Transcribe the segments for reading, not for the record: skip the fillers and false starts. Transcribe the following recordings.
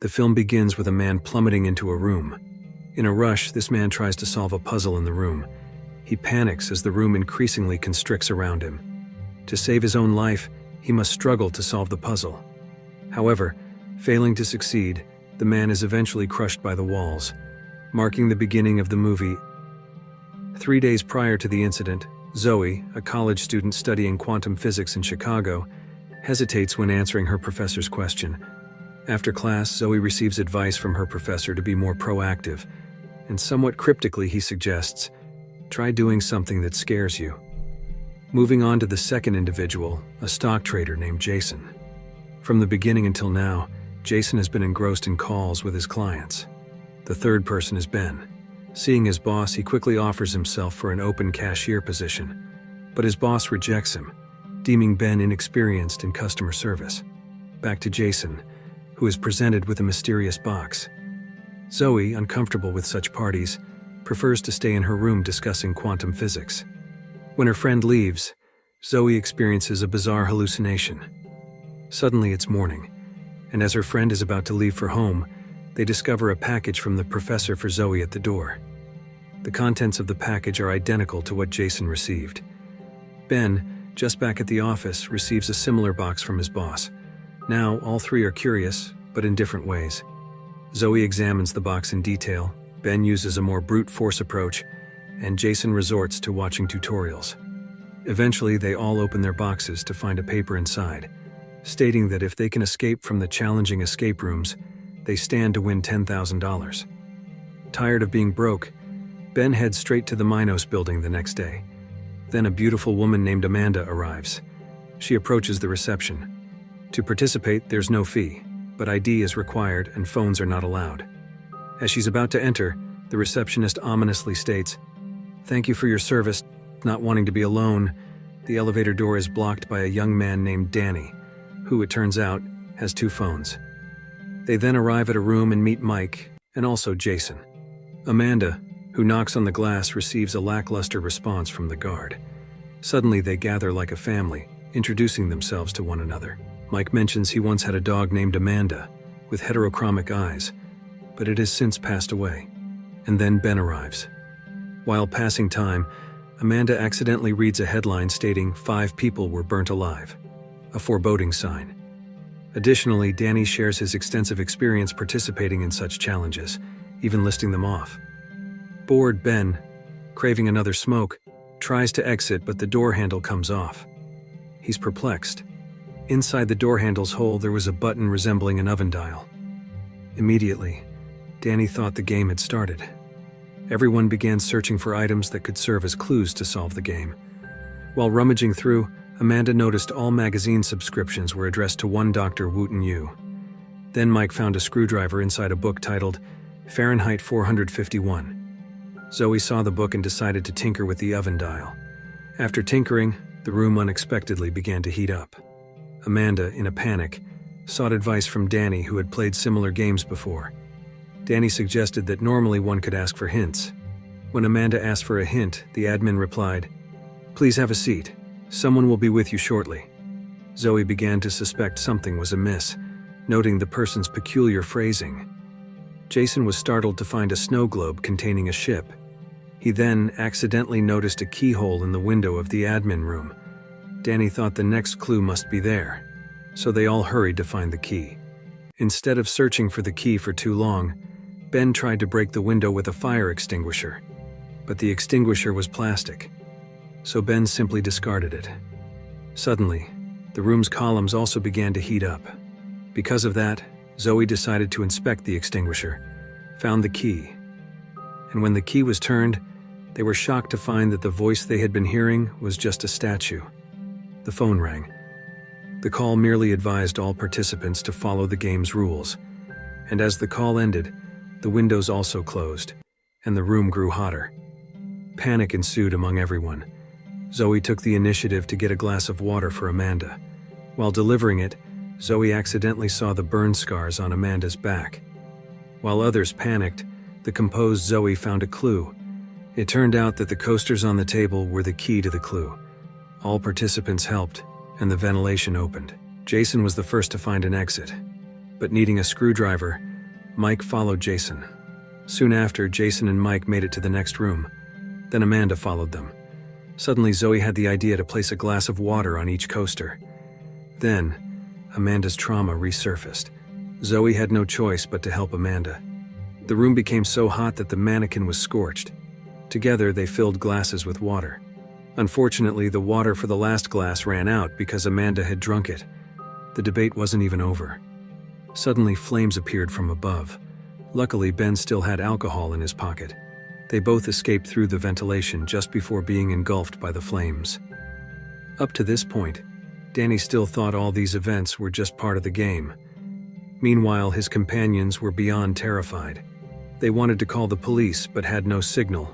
The film begins with a man plummeting into a room. In a rush, this man tries to solve a puzzle in the room. He panics as the room increasingly constricts around him. To save his own life, he must struggle to solve the puzzle. However, failing to succeed, the man is eventually crushed by the walls, marking the beginning of the movie. 3 days prior to the incident, Zoe, a college student studying quantum physics in Chicago, hesitates when answering her professor's question. After class, Zoe receives advice from her professor to be more proactive, and somewhat cryptically he suggests, "Try doing something that scares you." Moving on to the second individual, a stock trader named Jason. From the beginning until now, Jason has been engrossed in calls with his clients. The third person is Ben. Seeing his boss, he quickly offers himself for an open cashier position, but his boss rejects him, deeming Ben inexperienced in customer service. Back to Jason, who is presented with a mysterious box. Zoe, uncomfortable with such parties, prefers to stay in her room discussing quantum physics. When her friend leaves, Zoe experiences a bizarre hallucination. Suddenly it's morning, and as her friend is about to leave for home, they discover a package from the professor for Zoe at the door. The contents of the package are identical to what Jason received. Ben, just back at the office, receives a similar box from his boss. Now, all three are curious, but in different ways. Zoe examines the box in detail, Ben uses a more brute force approach, and Jason resorts to watching tutorials. Eventually, they all open their boxes to find a paper inside, stating that if they can escape from the challenging escape rooms, they stand to win $10,000. Tired of being broke, Ben heads straight to the Minos building the next day. Then a beautiful woman named Amanda arrives. She approaches the reception. To participate, there's no fee, but ID is required and phones are not allowed. As she's about to enter, the receptionist ominously states, "Thank you for your service." Not wanting to be alone, the elevator door is blocked by a young man named Danny, who, it turns out, has 2 phones. They then arrive at a room and meet Mike, and also Jason. Amanda, who knocks on the glass, receives a lackluster response from the guard. Suddenly they gather like a family, introducing themselves to one another. Mike mentions he once had a dog named Amanda, with heterochromic eyes, but it has since passed away. And then Ben arrives. While passing time, Amanda accidentally reads a headline stating 5 people were burnt alive, a foreboding sign. Additionally, Danny shares his extensive experience participating in such challenges, even listing them off. Bored, Ben, craving another smoke, tries to exit, but the door handle comes off. He's perplexed. Inside the door handle's hole, there was a button resembling an oven dial. Immediately, Danny thought the game had started. Everyone began searching for items that could serve as clues to solve the game. While rummaging through, Amanda noticed all magazine subscriptions were addressed to one Dr. Wooten Yu. Then Mike found a screwdriver inside a book titled Fahrenheit 451. Zoe saw the book and decided to tinker with the oven dial. After tinkering, the room unexpectedly began to heat up. Amanda, in a panic, sought advice from Danny, who had played similar games before. Danny suggested that normally one could ask for hints. When Amanda asked for a hint, the admin replied, "Please have a seat. Someone will be with you shortly." Zoe began to suspect something was amiss, noting the person's peculiar phrasing. Jason was startled to find a snow globe containing a ship. He then accidentally noticed a keyhole in the window of the admin room. Danny thought the next clue must be there, so they all hurried to find the key. Instead of searching for the key for too long, Ben tried to break the window with a fire extinguisher, but the extinguisher was plastic, so Ben simply discarded it. Suddenly, the room's columns also began to heat up. Because of that, Zoe decided to inspect the extinguisher, found the key, and when the key was turned, they were shocked to find that the voice they had been hearing was just a statue. The phone rang. The call merely advised all participants to follow the game's rules, and as the call ended, the windows also closed, and the room grew hotter. Panic ensued among everyone. Zoe took the initiative to get a glass of water for Amanda. While delivering it, Zoe accidentally saw the burn scars on Amanda's back. While others panicked, the composed Zoe found a clue. It turned out that the coasters on the table were the key to the clue. All participants helped, and the ventilation opened. Jason was the first to find an exit, but needing a screwdriver, Mike followed Jason. Soon after, Jason and Mike made it to the next room. Then Amanda followed them. Suddenly, Zoe had the idea to place a glass of water on each coaster. Then, Amanda's trauma resurfaced. Zoe had no choice but to help Amanda. The room became so hot that the mannequin was scorched. Together, they filled glasses with water. Unfortunately, the water for the last glass ran out because Amanda had drunk it. The debate wasn't even over. Suddenly, flames appeared from above. Luckily, Ben still had alcohol in his pocket. They both escaped through the ventilation just before being engulfed by the flames. Up to this point, Danny still thought all these events were just part of the game. Meanwhile, his companions were beyond terrified. They wanted to call the police but had no signal.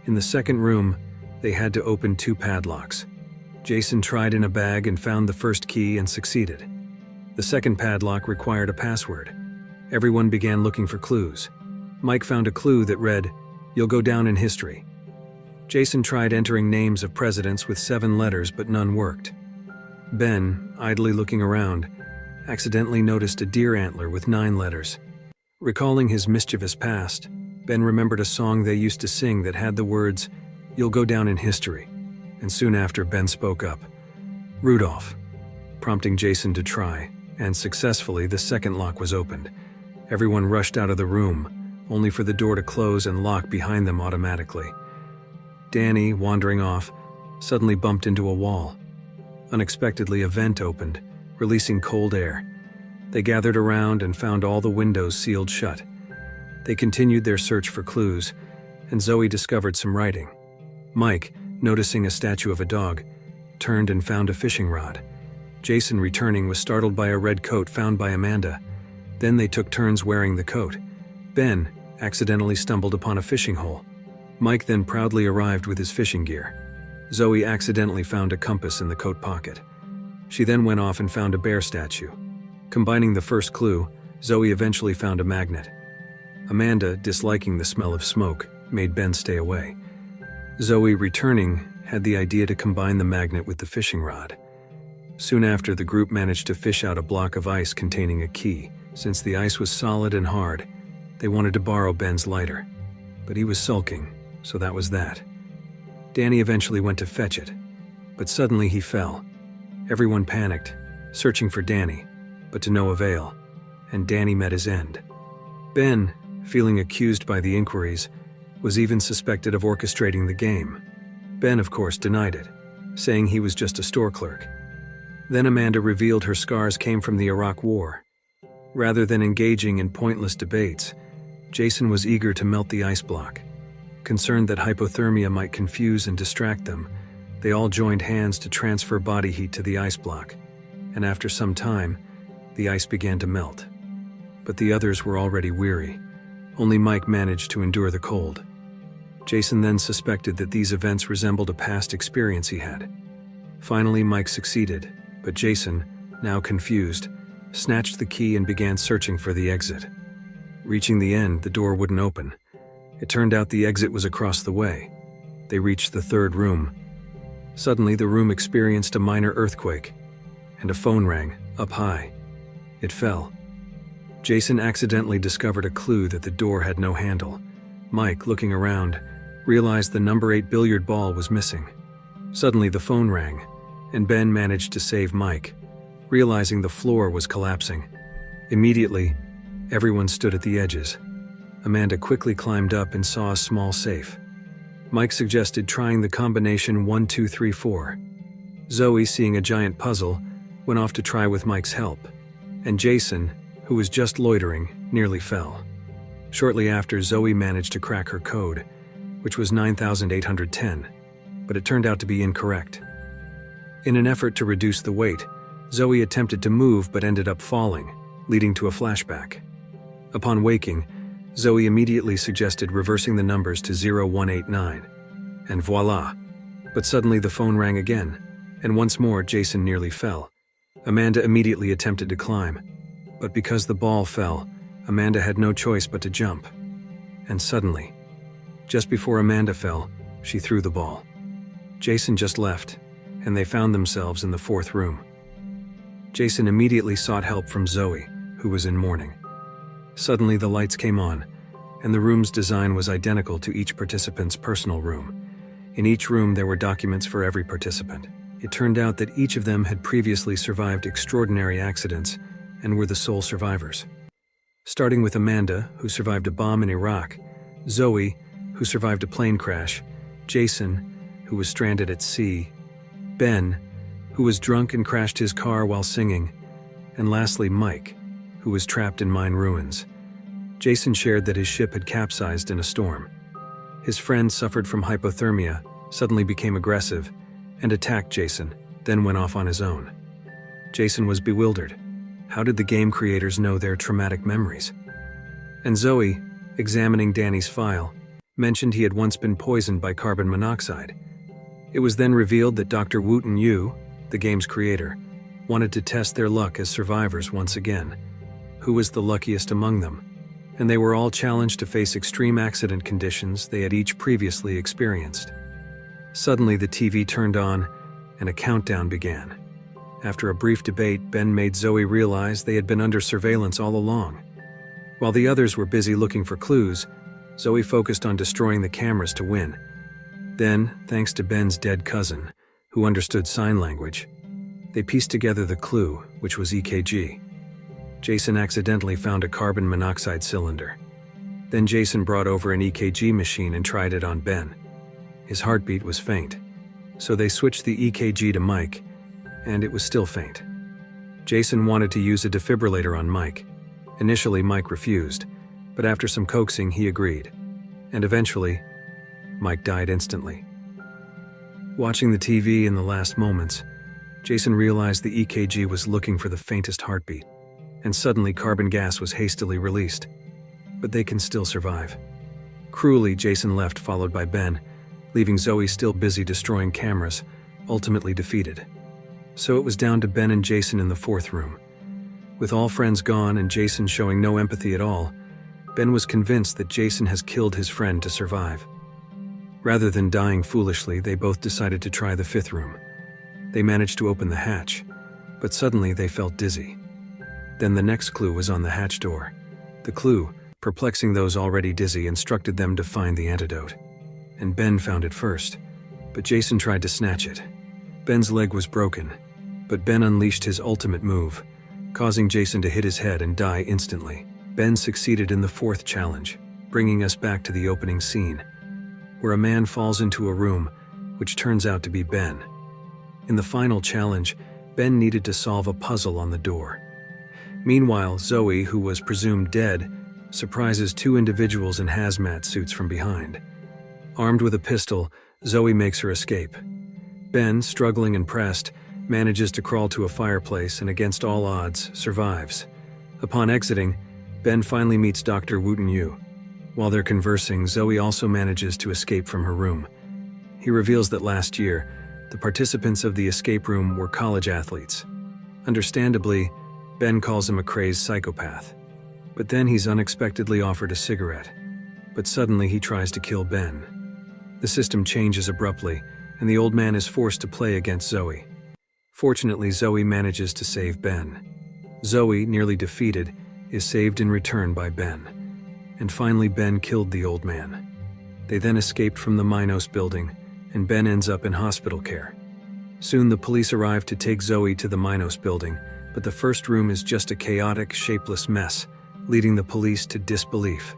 In the second room, they had to open 2 padlocks. Jason tried in a bag and found the first key and succeeded. The second padlock required a password. Everyone began looking for clues. Mike found a clue that read, "You'll go down in history." Jason tried entering names of presidents with 7 letters, but none worked. Ben, idly looking around, accidentally noticed a deer antler with 9 letters. Recalling his mischievous past, Ben remembered a song they used to sing that had the words, "You'll go down in history." And soon after, Ben spoke up, "Rudolph," prompting Jason to try, and successfully the second lock was opened. Everyone rushed out of the room, only for the door to close and lock behind them automatically. Danny, wandering off, suddenly bumped into a wall. Unexpectedly, a vent opened, releasing cold air. They gathered around and found all the windows sealed shut. They continued their search for clues, and Zoe discovered some writing. Mike, noticing a statue of a dog, turned and found a fishing rod. Jason, returning, was startled by a red coat found by Amanda. Then they took turns wearing the coat. Ben accidentally stumbled upon a fishing hole. Mike then proudly arrived with his fishing gear. Zoe accidentally found a compass in the coat pocket. She then went off and found a bear statue. Combining the first clue, Zoe eventually found a magnet. Amanda, disliking the smell of smoke, made Ben stay away. Zoe, returning, had the idea to combine the magnet with the fishing rod. Soon after, the group managed to fish out a block of ice containing a key. Since the ice was solid and hard, they wanted to borrow Ben's lighter. But he was sulking, so that was that. Danny eventually went to fetch it, but suddenly he fell. Everyone panicked, searching for Danny, but to no avail, and Danny met his end. Ben, feeling accused by the inquiries, was even suspected of orchestrating the game. Ben, of course, denied it, saying he was just a store clerk. Then Amanda revealed her scars came from the Iraq War. Rather than engaging in pointless debates, Jason was eager to melt the ice block. Concerned that hypothermia might confuse and distract them, they all joined hands to transfer body heat to the ice block, and after some time, the ice began to melt. But the others were already weary. Only Mike managed to endure the cold. Jason then suspected that these events resembled a past experience he had. Finally, Mike succeeded, but Jason, now confused, snatched the key and began searching for the exit. Reaching the end, the door wouldn't open. It turned out the exit was across the way. They reached the third room. Suddenly, the room experienced a minor earthquake, and a phone rang, up high. It fell. Jason accidentally discovered a clue that the door had no handle. Mike, looking around, realized the number 8 billiard ball was missing. Suddenly, the phone rang, and Ben managed to save Mike, realizing the floor was collapsing. Immediately, everyone stood at the edges. Amanda quickly climbed up and saw a small safe. Mike suggested trying the combination 1, 2, 3, 4. Zoe, seeing a giant puzzle, went off to try with Mike's help, and Jason, who was just loitering, nearly fell. Shortly after, Zoe managed to crack her code, which was 9,810, but it turned out to be incorrect. In an effort to reduce the weight, Zoe attempted to move but ended up falling, leading to a flashback. Upon waking, Zoe immediately suggested reversing the numbers to 0189, and voila! But suddenly the phone rang again, and once more Jason nearly fell. Amanda immediately attempted to climb, but because the ball fell, Amanda had no choice but to jump. And suddenly, just before Amanda fell, she threw the ball. Jason just left, and they found themselves in the fourth room. Jason immediately sought help from Zoe, who was in mourning. Suddenly the lights came on, and the room's design was identical to each participant's personal room. In each room there were documents for every participant. It turned out that each of them had previously survived extraordinary accidents and were the sole survivors. Starting with Amanda, who survived a bomb in Iraq, Zoe, who survived a plane crash, Jason, who was stranded at sea, Ben, who was drunk and crashed his car while singing, and lastly Mike, who was trapped in mine ruins. Jason shared that his ship had capsized in a storm. His friend suffered from hypothermia, suddenly became aggressive, and attacked Jason, then went off on his own. Jason was bewildered. How did the game creators know their traumatic memories? And Zoe, examining Danny's file, mentioned he had once been poisoned by carbon monoxide. It was then revealed that Dr. Wooten Yu, the game's creator, wanted to test their luck as survivors once again. Who was the luckiest among them? And they were all challenged to face extreme accident conditions they had each previously experienced. Suddenly the TV turned on, and a countdown began. After a brief debate, Ben made Zoe realize they had been under surveillance all along. While the others were busy looking for clues, Zoe focused on destroying the cameras to win. Then, thanks to Ben's dead cousin, who understood sign language, they pieced together the clue, which was EKG. Jason accidentally found a carbon monoxide cylinder. Then Jason brought over an EKG machine and tried it on Ben. His heartbeat was faint, so they switched the EKG to Mike, and it was still faint. Jason wanted to use a defibrillator on Mike. Initially, Mike refused, but after some coaxing, he agreed. And eventually, Mike died instantly. Watching the TV in the last moments, Jason realized the EKG was looking for the faintest heartbeat, and suddenly carbon gas was hastily released. But they can still survive. Cruelly, Jason left, followed by Ben, leaving Zoe still busy destroying cameras, ultimately defeated. So it was down to Ben and Jason in the fourth room. With all friends gone and Jason showing no empathy at all, Ben was convinced that Jason has killed his friend to survive. Rather than dying foolishly, they both decided to try the fifth room. They managed to open the hatch, but suddenly they felt dizzy. Then the next clue was on the hatch door. The clue, perplexing those already dizzy, instructed them to find the antidote. And Ben found it first, but Jason tried to snatch it. Ben's leg was broken, but Ben unleashed his ultimate move, causing Jason to hit his head and die instantly. Ben succeeded in the fourth challenge, bringing us back to the opening scene, where a man falls into a room, which turns out to be Ben. In the final challenge, Ben needed to solve a puzzle on the door. Meanwhile, Zoe, who was presumed dead, surprises two individuals in hazmat suits from behind. Armed with a pistol, Zoe makes her escape. Ben, struggling and pressed, manages to crawl to a fireplace and against all odds, survives. Upon exiting, Ben finally meets Dr. Wooten Yu. While they're conversing, Zoe also manages to escape from her room. He reveals that last year, the participants of the escape room were college athletes. Understandably, Ben calls him a crazed psychopath. But then he's unexpectedly offered a cigarette. But suddenly he tries to kill Ben. The system changes abruptly, and the old man is forced to play against Zoe. Fortunately, Zoe manages to save Ben. Zoe, nearly defeated, is saved in return by Ben. And finally, Ben killed the old man. They then escaped from the Minos building, and Ben ends up in hospital care. Soon the police arrive to take Zoe to the Minos building, but the first room is just a chaotic, shapeless mess, leading the police to disbelief.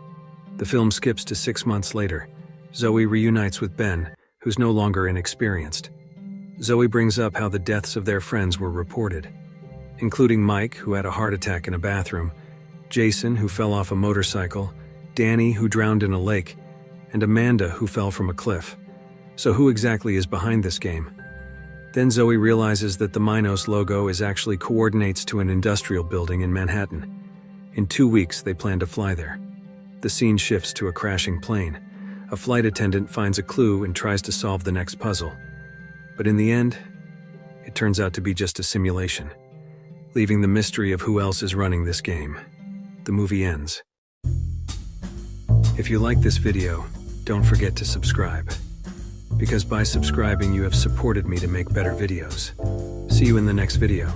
The film skips to 6 months later. Zoe reunites with Ben, who's no longer inexperienced. Zoe brings up how the deaths of their friends were reported, including Mike, who had a heart attack in a bathroom, Jason, who fell off a motorcycle, Danny, who drowned in a lake, and Amanda, who fell from a cliff. So who exactly is behind this game? Then Zoe realizes that the Minos logo actually coordinates to an industrial building in Manhattan. In 2 weeks, they plan to fly there. The scene shifts to a crashing plane. A flight attendant finds a clue and tries to solve the next puzzle. But in the end, it turns out to be just a simulation, leaving the mystery of who else is running this game. The movie ends. If you like this video, don't forget to subscribe. Because by subscribing, you have supported me to make better videos. See you in the next video.